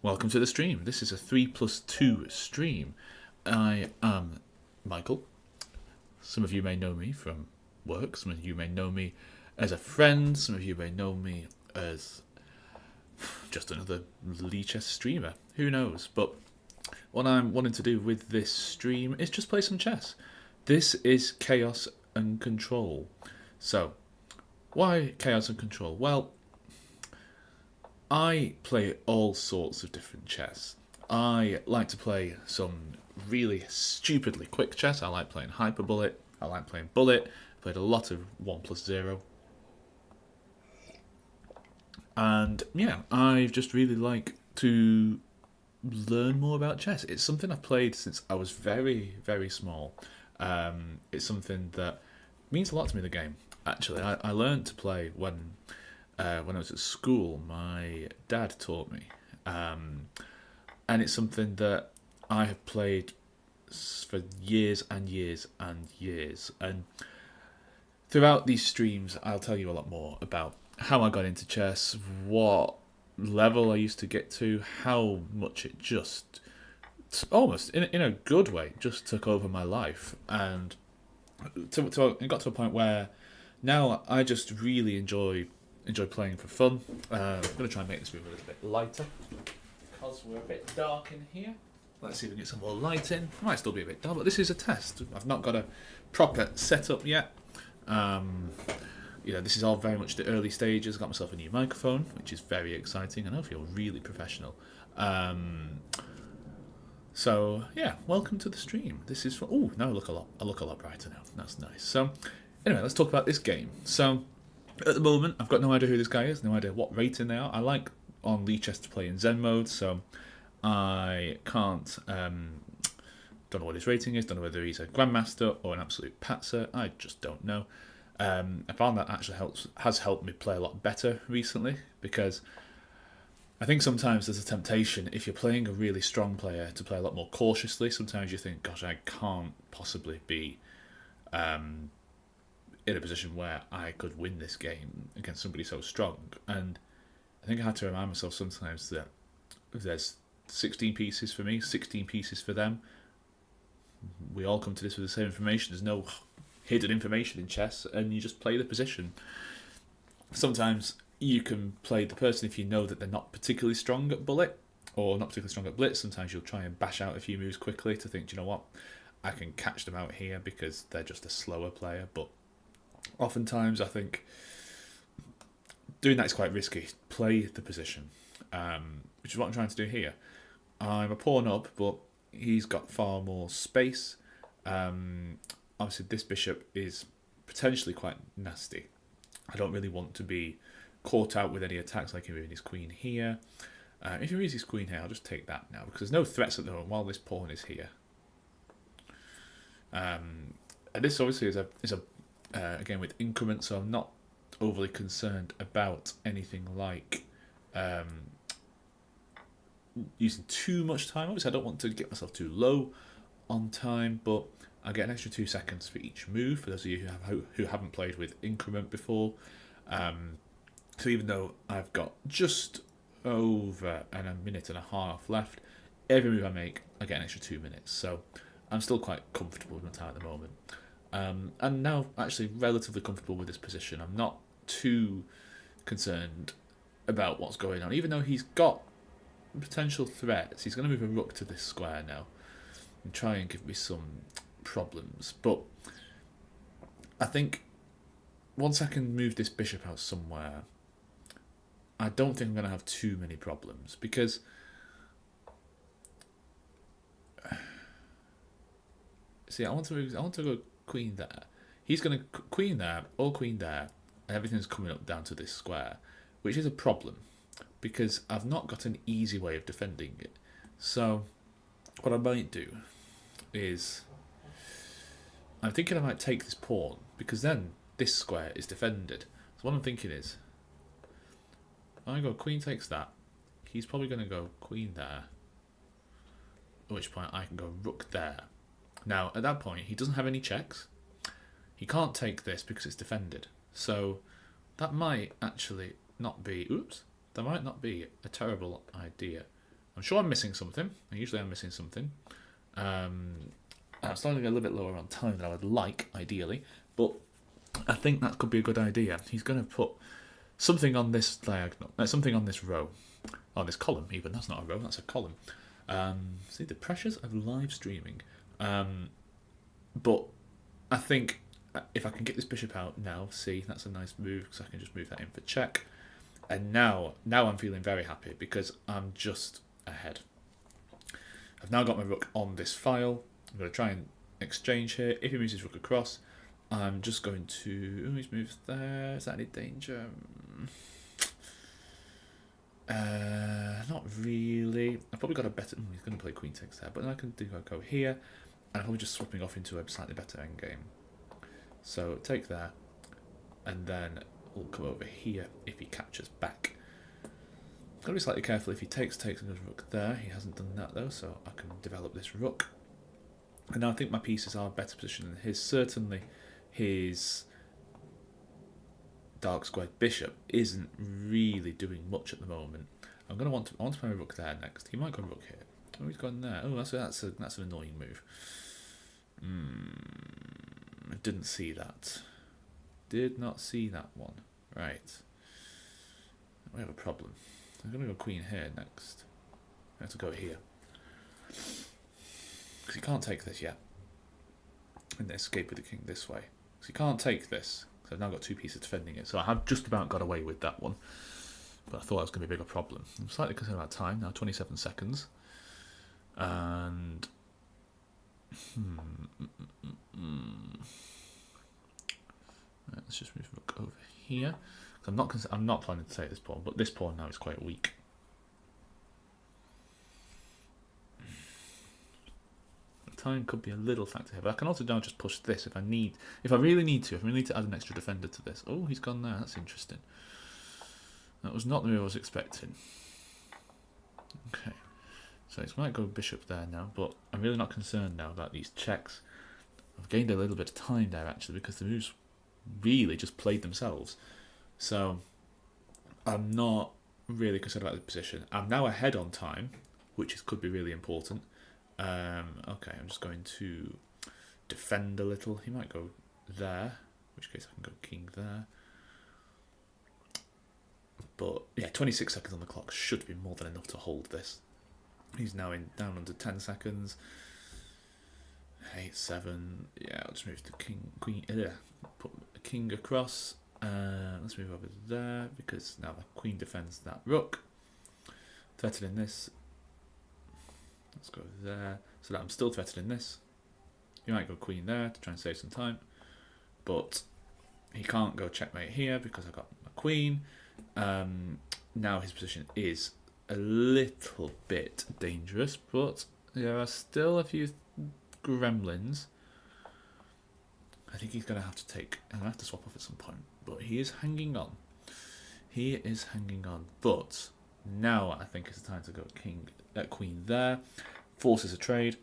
Welcome to the stream. This is a 3+2 stream. I am Michael. Some of you may know me from work, some of you may know me as a friend, some of you may know me as just another Lee chess streamer. Who knows? But what I'm wanting to do with this stream is just play some chess. This is Chaos and Control. So, why Chaos and Control? Well, I play all sorts of different chess. I like to play some really stupidly quick chess. I like playing Hyperbullet. I like playing Bullet. I played a lot of 1+0. And yeah, I just really like to learn more about chess. It's something I've played since I was very, very small. It's something that means a lot to me, the game. Actually, I learned to play when I was at school. My dad taught me, and it's something that I have played for years and years and years. And throughout these streams, I'll tell you a lot more about how I got into chess, what level I used to get to, how much it just almost in a good way just took over my life, and it got to a point where now I just really enjoy playing for fun. I'm going to try and make this room a little bit lighter because we're a bit dark in here. Let's see if we can get some more light in. It might still be a bit dark, but this is a test. I've not got a proper setup yet. This is all very much the early stages. I got myself a new microphone, which is very exciting, and I feel really professional. So yeah, welcome to the stream. This is for now I look a lot brighter now. That's nice. So anyway, let's talk about this game. So at the moment, I've got no idea who this guy is, no idea what rating they are. I like on Lee Chess to play in Zen mode, so I can't, don't know what his rating is, don't know whether he's a Grandmaster or an absolute patzer, I just don't know. I found that actually has helped me play a lot better recently, because I think sometimes there's a temptation, if you're playing a really strong player, to play a lot more cautiously. Sometimes you think, gosh, I can't possibly be in a position where I could win this game against somebody so strong. And I think I had to remind myself sometimes that if there's 16 pieces for me, 16 pieces for them, we all come to this with the same information. There's no hidden information in chess, and you just play the position. Sometimes you can play the person if you know that they're not particularly strong at bullet or not particularly strong at blitz. Sometimes you'll try and bash out a few moves quickly to think, do you know what, I can catch them out here because they're just a slower player. But oftentimes I think doing that is quite risky. Play the position, which is what I'm trying to do here. I'm a pawn up, but he's got far more space. Obviously this bishop is potentially quite nasty. I don't really want to be caught out with any attacks like moving his queen here. If he moves his queen here, I'll just take that now, because there's no threats at the moment while this pawn is here. And this obviously is a again with increment, so I'm not overly concerned about anything like using too much time. Obviously I don't want to get myself too low on time, but I get an extra 2 seconds for each move, for those of you who haven't played with increment before. So even though I've got just over a minute and a half left, every move I make I get an extra 2 minutes, so I'm still quite comfortable with my time at the moment. And now actually relatively comfortable with this position. I'm not too concerned about what's going on, even though he's got potential threats. He's going to move a rook to this square now and try and give me some problems. But I think once I can move this bishop out somewhere, I don't think I'm going to have too many problems, because see, I want to go queen there. He's going to queen there or queen there, and everything's coming up down to this square, which is a problem because I've not got an easy way of defending it. So what I might do is, I'm thinking I might take this pawn, because then this square is defended. So what I'm thinking is, I go queen takes that, he's probably going to go queen there, at which point I can go rook there. Now at that point he doesn't have any checks, he can't take this because it's defended, so that might actually not be, that might not be a terrible idea. I'm sure I'm missing something. I usually am missing something. I'm starting to get a little bit lower on time than I would like, ideally, but I think that could be a good idea. He's going to put something on this diagonal, something on this row, on this column even. That's not a row, that's a column. See, the pressures of live streaming. But I think if I can get this bishop out now, see, that's a nice move, because I can just move that in for check. And now I'm feeling very happy, because I'm just ahead. I've now got my rook on this file. I'm going to try and exchange here. If he moves his rook across, I'm just going to... Oh, he's moved there. Is that any danger? Not really. I've probably got a better... he's going to play queen takes there, but then I can go here, and I'm probably just swapping off into a slightly better endgame. So take there, and then we'll come over here if he captures back. Got to be slightly careful if he takes and goes rook there. He hasn't done that though, so I can develop this rook. And now I think my pieces are better positioned than his. Certainly his dark squared bishop isn't really doing much at the moment. I want to play my rook there next. He might go rook here. Oh, he's gone there. Oh, that's an annoying move. I didn't see that. Did not see that one. Right. We have a problem. I'm going to go queen here next. I have to go here. Because he can't take this yet. And escape with the king this way. Because he can't take this. So I've now got two pieces defending it. So I have just about got away with that one. But I thought that was going to be a bigger problem. I'm slightly concerned about time now. 27 seconds. And... Right, let's just move rook over here. I'm not planning to take this pawn, but this pawn now is quite weak. Time could be a little factor here, but I can also now just push this if I really need to add an extra defender to this. Oh, he's gone there. That's interesting. That was not the move I was expecting. Okay, so it might go bishop there now, but I'm really not concerned now about these checks. I've gained a little bit of time there actually, because the moves really just played themselves. So I'm not really concerned about the position. I'm now ahead on time, which could be really important. Okay, I'm just going to defend a little. He might go there, in which case I can go king there. But yeah, 26 seconds on the clock should be more than enough to hold this. He's now down under 10 seconds. 8, 7. Yeah, I'll just move the put a king across. Let's move over there, because now the queen defends that rook. Threatening this. Let's go there. So that I'm still threatening this. He might go queen there to try and save some time. But he can't go checkmate here because I've got my queen. Now his position is a little bit dangerous, but there are still a few gremlins. I think he's going to have to take... I'm going to have to swap off at some point. But he is hanging on. He is hanging on. But now I think it's the time to go queen there. Forces a trade.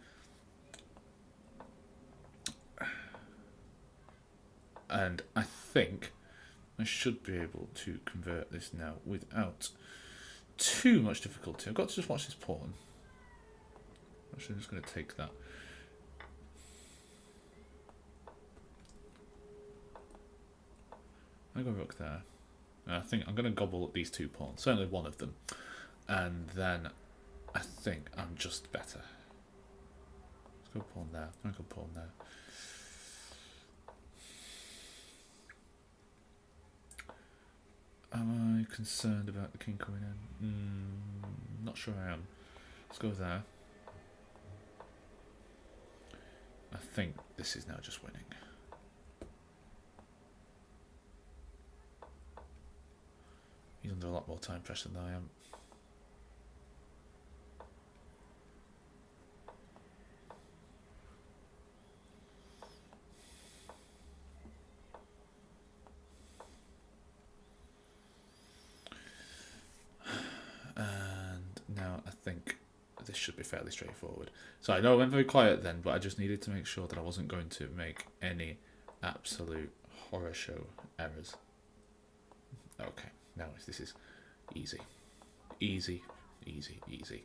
And I think I should be able to convert this now without too much difficulty. I've got to just watch this pawn. Actually, I'm just going to take that. I go rook there. I think I'm going to gobble up these two pawns, certainly one of them, and then I think I'm just better. Let's go pawn there. I'm going to go pawn there. Am I concerned about the king coming in? Not sure I am. Let's go there. I think this is now just winning. He's under a lot more time pressure than I am. And now I think this should be fairly straightforward. So I know I went very quiet then, but I just needed to make sure that I wasn't going to make any absolute horror show errors. Okay. Now this is easy, easy, easy, easy.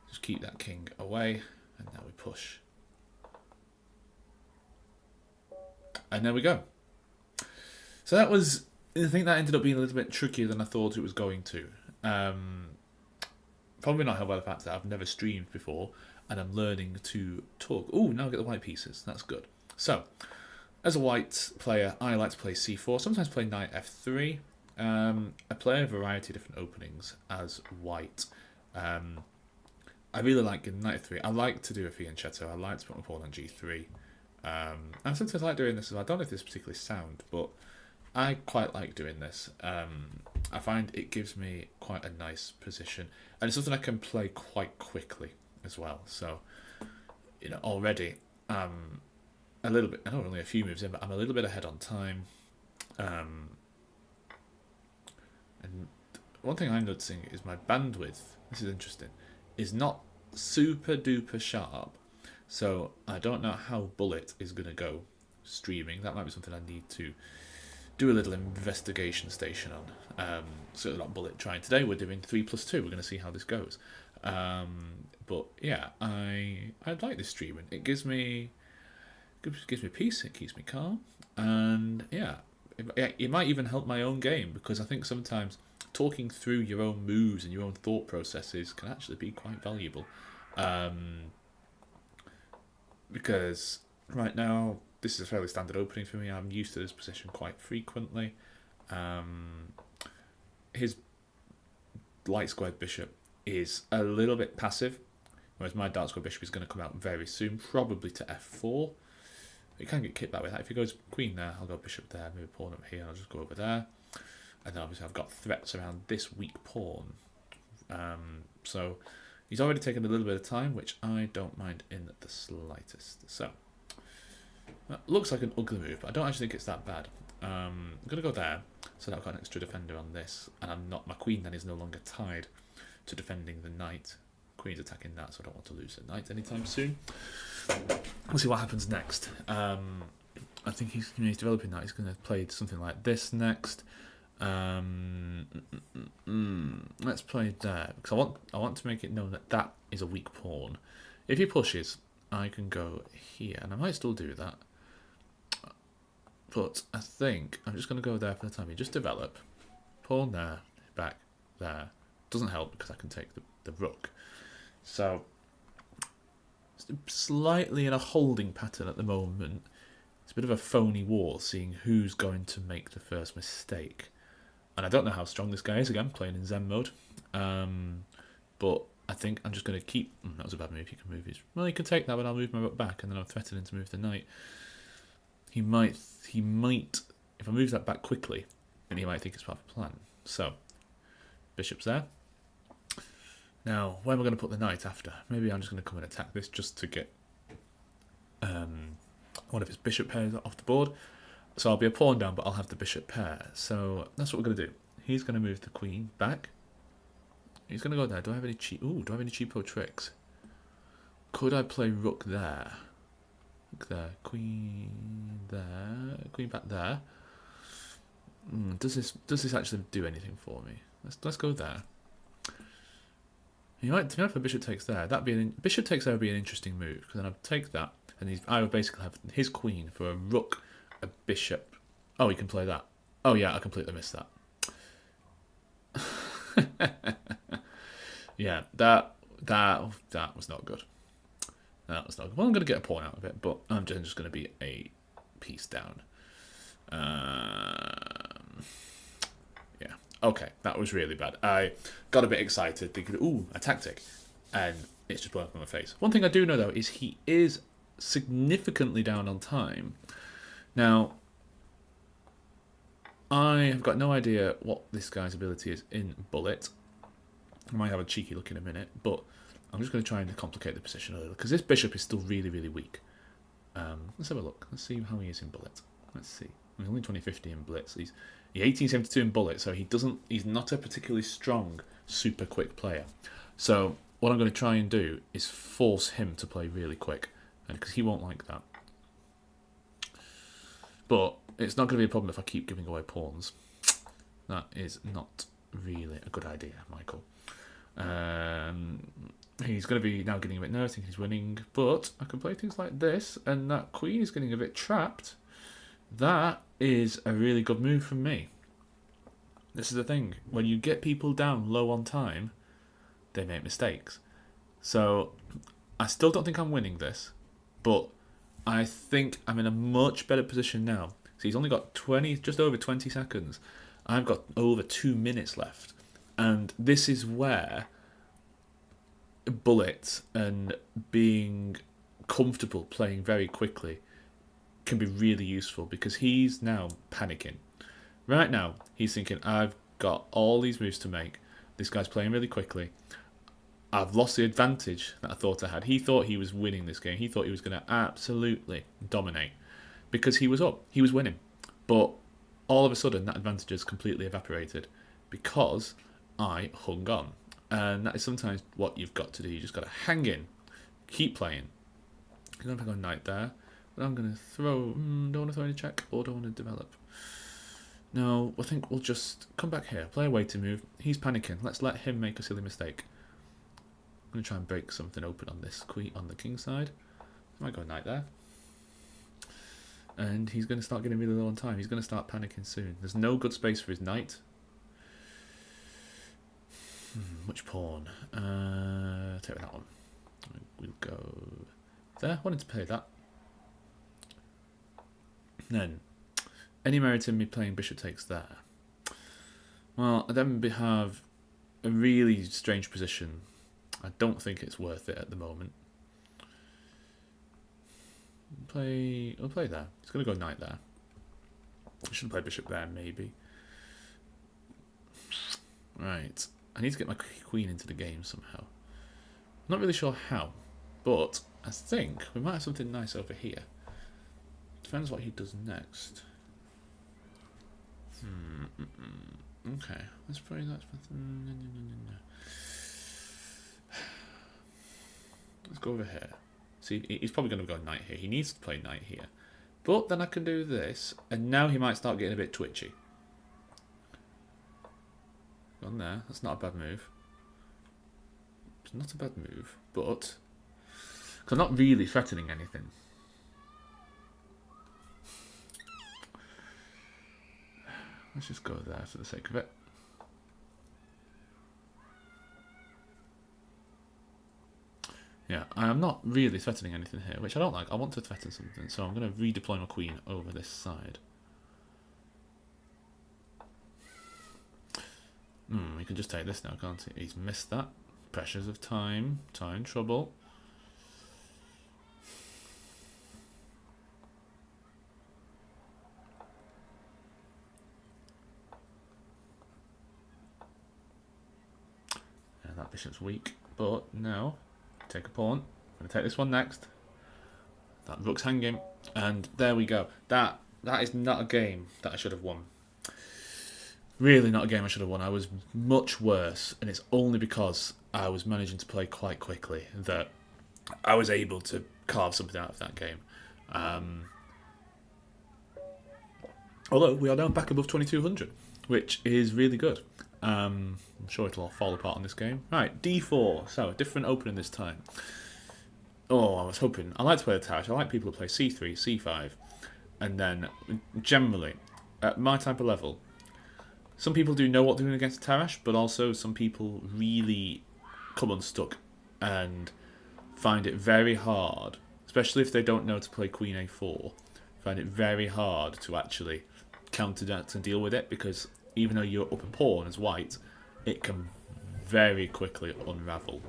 Just keep that king away, and now we push. And there we go. So that was, I think that ended up being a little bit trickier than I thought it was going to. Probably not helped by the fact that I've never streamed before, and I'm learning to talk. Oh, now I get the white pieces. That's good. So, as a white player, I like to play c4. Sometimes play knight f3. I play a variety of different openings as white. I really like getting knight f3. I like to do a fianchetto. I like to put my pawn on g3. And sometimes I like doing this as well. I don't know if this is particularly sound, but I quite like doing this. I find it gives me quite a nice position, and it's something I can play quite quickly as well. So, you know, already a little bit. I know we're only a few moves in, but I'm a little bit ahead on time. And one thing I'm noticing is my bandwidth. This is interesting. Is not super duper sharp. So I don't know how Bullet is going to go streaming. That might be something I need to do a little investigation station on. Certainly not Bullet trying today. We're doing 3+2. We're going to see how this goes. But yeah, I like this streaming. It gives me peace. It keeps me calm, and yeah, it might even help my own game, because I think sometimes talking through your own moves and your own thought processes can actually be quite valuable. Because right now, this is a fairly standard opening for me. I'm used to this position quite frequently. His light squared bishop is a little bit passive, whereas my dark squared bishop is going to come out very soon, probably to f4. You can get kicked that way. If he goes queen there, I'll go bishop there, move a pawn up here, and I'll just go over there. And then obviously I've got threats around this weak pawn. So he's already taken a little bit of time, which I don't mind in the slightest. So that looks like an ugly move, but I don't actually think it's that bad. I'm going to go there, so that I've got an extra defender on this, and I'm not. My queen then is no longer tied to defending the knight. Queen's attacking that, so I don't want to lose the knight anytime soon. We'll see what happens next. I think he's developing that. He's going to play something like this next. Let's play there, because I want to make it known that that is a weak pawn. If he pushes, I can go here, and I might still do that. But I think I'm just going to go there for the time being. Just develop. Pawn there, back there. Doesn't help because I can take the rook. So, slightly in a holding pattern at the moment. It's a bit of a phony war, seeing who's going to make the first mistake. And I don't know how strong this guy is, again, playing in Zen mode. But I think I'm just going to keep... that was a bad move. He can move his... Well, he can take that, but I'll move my rook back, and then I'm threatening to move the knight. He might... If I move that back quickly, then he might think it's part of the plan. So, bishop's there. Now, where am I going to put the knight after? Maybe I'm just going to come and attack this just to get one of his bishop pairs off the board. So I'll be a pawn down, but I'll have the bishop pair. So that's what we're going to do. He's going to move the queen back. He's going to go there. Do I have any cheapo tricks? Could I play rook there? Rook there. Queen there. Queen back there. Does this actually do anything for me? Let's go there. You might, if a bishop takes there, bishop takes there would be an interesting move, because then I'd take that, and I would basically have his queen for a rook, a bishop. Oh, he can play that. Oh yeah, I completely missed that. Yeah, that was not good. That was not good. Well, I'm going to get a pawn out of it, but I'm just going to be a piece down. Yeah. Okay, that was really bad. I got a bit excited thinking, ooh, a tactic, and it's just blown up in my face. One thing I do know, though, is he is significantly down on time. Now, I have got no idea what this guy's ability is in Bullet. I might have a cheeky look in a minute, but I'm just going to try and complicate the position a little, because this bishop is still really, really weak. Let's have a look. Let's see how he is in Bullet. Let's see. He's only 2050 in Blitz. He's 1872 in Bullet, so he's not a particularly strong, super quick player. So what I'm going to try and do is force him to play really quick, because he won't like that. But it's not going to be a problem if I keep giving away pawns. That is not really a good idea, Michael. He's going to be now getting a bit nervous, thinking he's winning. But I can play things like this, and that queen is getting a bit trapped. That is a really good move from me. This is the thing. When you get people down low on time, they make mistakes. So I still don't think I'm winning this, but I think I'm in a much better position now. So he's only got just over 20 seconds. I've got over 2 minutes left. And this is where bullets and being comfortable playing very quickly can be really useful, because he's now panicking. Right now, he's thinking, I've got all these moves to make. This guy's playing really quickly. I've lost the advantage that I thought I had. He thought he was winning this game. He thought he was going to absolutely dominate because he was up. He was winning. But all of a sudden, that advantage has completely evaporated because I hung on. And that is sometimes what you've got to do. You just got to hang in, keep playing. I don't know if I go knight there, but I'm going to throw. Don't want to throw any check, or don't want to develop. No, I think we'll just come back here, play a waiting move. He's panicking. Let's let him make a silly mistake. I'm going to try and break something open on this queen on the king side. I might go knight there. And he's going to start getting really low on time. He's going to start panicking soon. There's no good space for his knight. Which pawn? Take that one. We'll go there. I wanted to play that. Then, any merit in me playing bishop takes there? Well, I then have a really strange position. I don't think it's worth it at the moment. I'll play there. He's going to go knight there. I should play bishop there, maybe. Right. I need to get my queen into the game somehow. Not really sure how, but I think we might have something nice over here. Depends what he does next. Okay, let's play that. Let's go over here. See, he's probably going to go knight here. He needs to play knight here. But then I can do this, and now he might start getting a bit twitchy. On there, that's not a bad move. It's not a bad move, but cause I'm not really threatening anything. Let's just go there for the sake of it. Yeah, I am not really threatening anything here, which I don't like. I want to threaten something, so I'm going to redeploy my queen over this side. We can just take this now, can't he? He's missed that. Pressures of time. Time trouble. Yeah, that bishop's weak. But now, take a pawn. I'm going to take this one next. That rook's hanging. And there we go. That is not a game that I should have won. Really not a game I should have won. I was much worse, and it's only because I was managing to play quite quickly that I was able to carve something out of that game. Although we are now back above 2200, which is really good. I'm sure it'll all fall apart on this game. Right, d4. So, a different opening this time. Oh, I was hoping. I like to play the Tarish. I like people who play c3, c5. And then, generally, at my type of level, some people do know what they're doing against Tarash, but also some people really come unstuck and find it very hard, especially if they don't know to play Queen A4, find it very hard to actually counter that and deal with it, because even though you're up a pawn as white, it can very quickly unravel.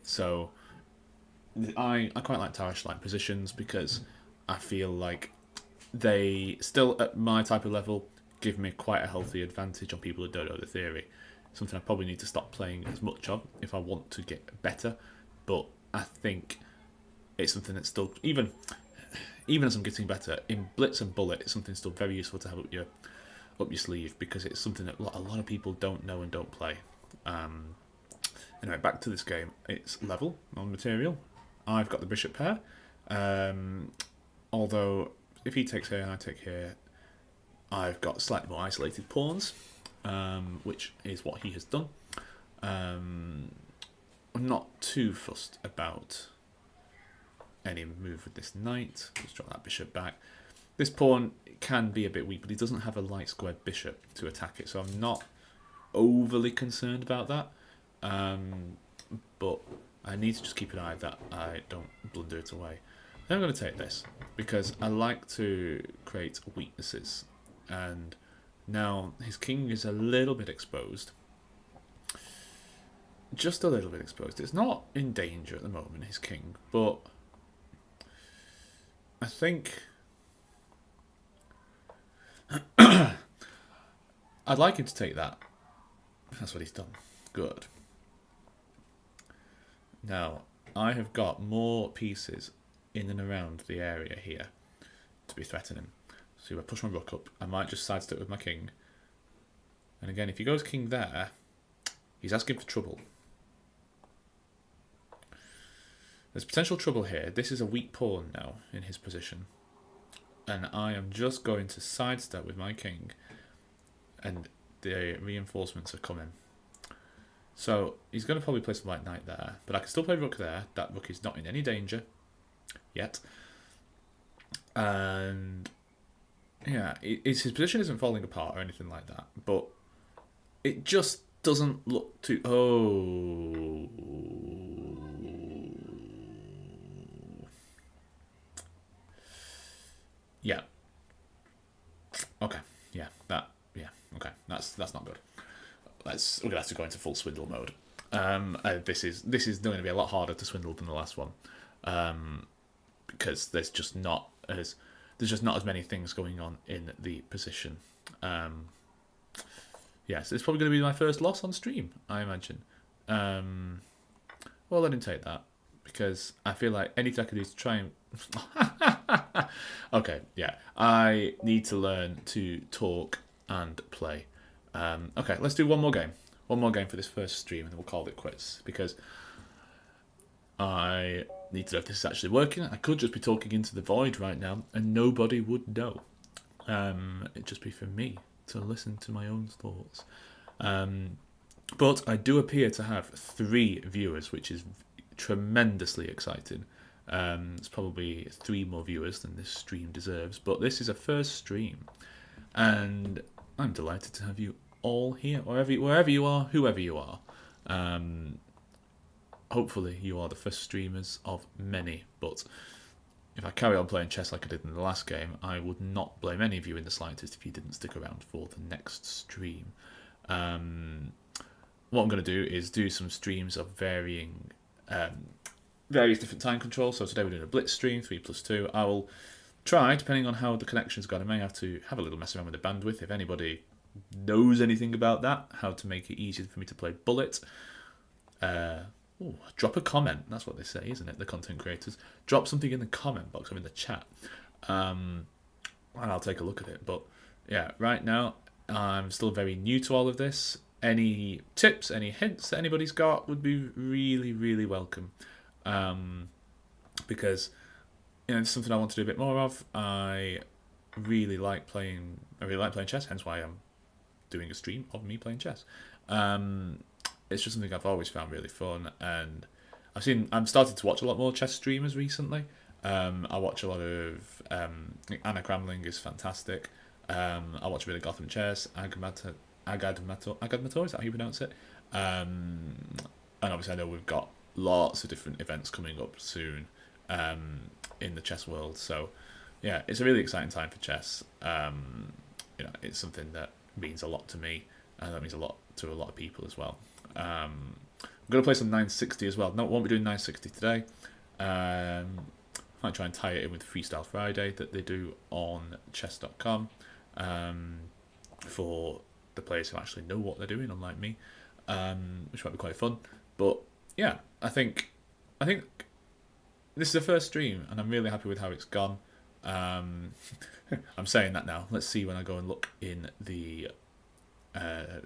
So I quite like Tarash-like positions because I feel like they still, at my type of level, give me quite a healthy advantage on people who don't know the theory. Something I probably need to stop playing as much of if I want to get better. But I think it's something that's still, even as I'm getting better, in Blitz and Bullet, it's something still very useful to have up your sleeve, because it's something that a lot of people don't know and don't play. Anyway, back to this game. It's level on material. I've got the bishop pair. Although, if he takes here and I take here, I've got slightly more isolated pawns, which is what he has done. not too fussed about any move with this knight. Just drop that bishop back. This pawn can be a bit weak, but he doesn't have a light squared bishop to attack it, so I'm not overly concerned about that. But I need to just keep an eye that I don't blunder it away. Then I'm going to take this, because I like to create weaknesses. And now his king is a little bit exposed. Just a little bit exposed. It's not in danger at the moment, his king, but I think I'd like him to take that. That's what he's done. Good. Now, I have got more pieces in and around the area here to be threatening. So if I push my rook up, I might just sidestep with my king. And again, if he goes king there, he's asking for trouble. There's potential trouble here. This is a weak pawn now in his position. And I am just going to sidestep with my king. And the reinforcements are coming. So he's going to probably play some white knight there. But I can still play rook there. That rook is not in any danger yet. And yeah, his position isn't falling apart or anything like that. But it just doesn't look too... Oh... Yeah. Okay. Yeah. Yeah. Okay. That's not good. We're gonna have to go into full swindle mode. This is going to be a lot harder to swindle than the last one, because there's just not as many things going on in the position. Yes, it's probably going to be my first loss on stream, I imagine. Well, let him take that, because I feel like anything I can do to try and... Okay, yeah. I need to learn to talk and play. Okay, let's do one more game. One more game for this first stream, and then we'll call it quits, because I need to know if this is actually working. I could just be talking into the void right now, and nobody would know. It'd just be for me to listen to my own thoughts. But I do appear to have 3 viewers, which is tremendously exciting. It's probably 3 more viewers than this stream deserves, but this is a first stream, and I'm delighted to have you all here, wherever you are, whoever you are. Hopefully you are the first streamers of many, but if I carry on playing chess like I did in the last game, I would not blame any of you in the slightest if you didn't stick around for the next stream. What I'm going to do is do some streams of various different time controls. So today we're doing a blitz stream, 3+2. I will try, depending on how the connection's gone, I may have to have a little mess around with the bandwidth. If anybody knows anything about that, how to make it easier for me to play bullet, drop a comment. That's what they say, isn't it? The content creators. Drop something in the comment box or in the chat, and I'll take a look at it. But yeah, right now I'm still very new to all of this. Any tips, any hints that anybody's got would be really, really welcome. Because it's something I want to do a bit more of. I really like playing chess, hence why I'm doing a stream of me playing chess. It's just something I've always found really fun, and I'm starting to watch a lot more chess streamers recently. I watch a lot of Anna Cramling is fantastic. I watch a bit of Gotham Chess, Agadmator, is that how you pronounce it? And obviously I know we've got lots of different events coming up soon in the chess world. So yeah, it's a really exciting time for chess. It's something that means a lot to me, and that means a lot to a lot of people as well. I'm going to play some 960 as well. No, won't be doing 960 today. I might try and tie it in with Freestyle Friday that they do on chess.com for the players who actually know what they're doing, unlike me, which might be quite fun. But yeah, I think this is the first stream, and I'm really happy with how it's gone. I'm saying that now. Let's see when I go and look in the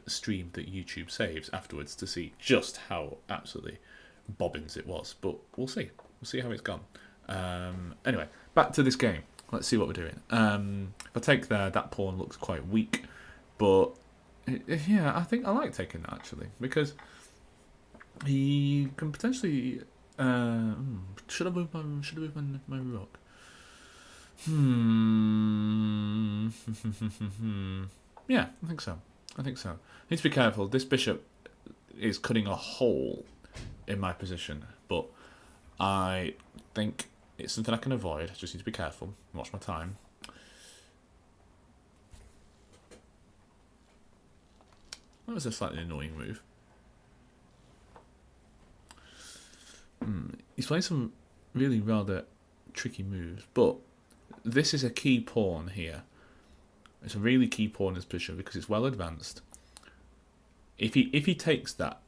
stream that YouTube saves afterwards to see just how absolutely bobbins it was. But we'll see. We'll see how it's gone. Anyway, back to this game. Let's see what we're doing. If I take there, that pawn looks quite weak, but yeah, I think I like taking that actually, because He can potentially. Should I move my rook? Yeah, I think so. I think so. Need to be careful. This bishop is cutting a hole in my position, but I think it's something I can avoid. I just need to be careful. Watch my time. That was a slightly annoying move. He's playing some really rather tricky moves, but this is a key pawn here. It's a really key pawn in this position because it's well advanced. If he takes that,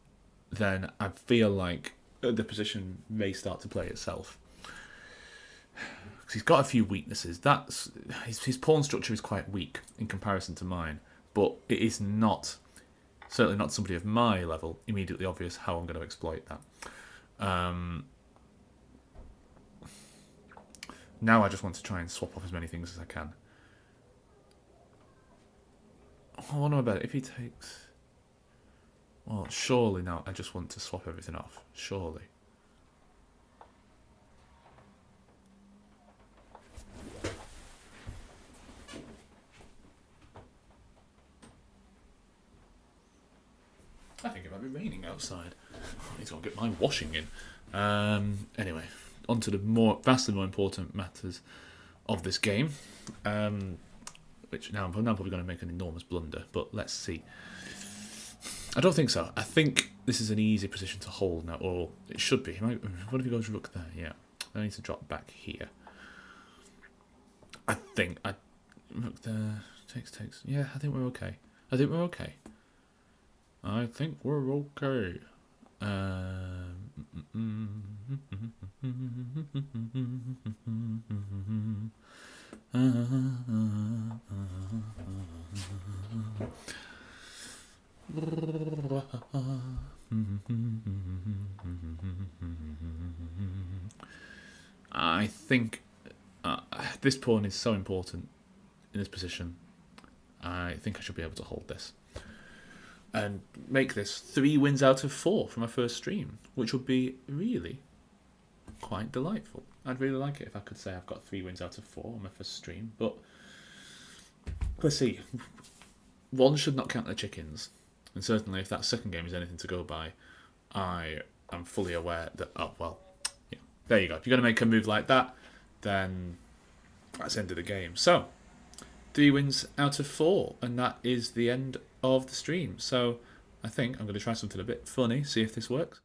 then I feel like the position may start to play itself. Because he's got a few weaknesses. That's his pawn structure is quite weak in comparison to mine, but it is not, certainly not somebody of my level, immediately obvious how I'm going to exploit that. Now I just want to try and swap off as many things as I can. Oh, what am I about? If he takes... Well, surely now I just want to swap everything off. Surely. I think it might be raining outside. I need to go get my washing in. Anyway, on to the vastly more important matters of this game. Which now I'm probably going to make an enormous blunder, but let's see. I don't think so. I think this is an easy position to hold now, or it should be. What if he goes rook there? Yeah. I need to drop back here. I think rook there, takes. Yeah, I think we're okay. I think we're okay. I think this pawn is so important in this position. I think I should be able to hold this and make this 3 wins out of 4 from my first stream, which would be really quite delightful. I'd really like it if I could say I've got 3 wins out of 4 on my first stream, but let's see. One should not count the chickens, and certainly if that second game is anything to go by, I am fully aware that, oh well, yeah, there you go. If you're going to make a move like that, then that's the end of the game. So 3 wins out of 4, and that is the end of the stream. So I think I'm going to try something a bit funny, see if this works.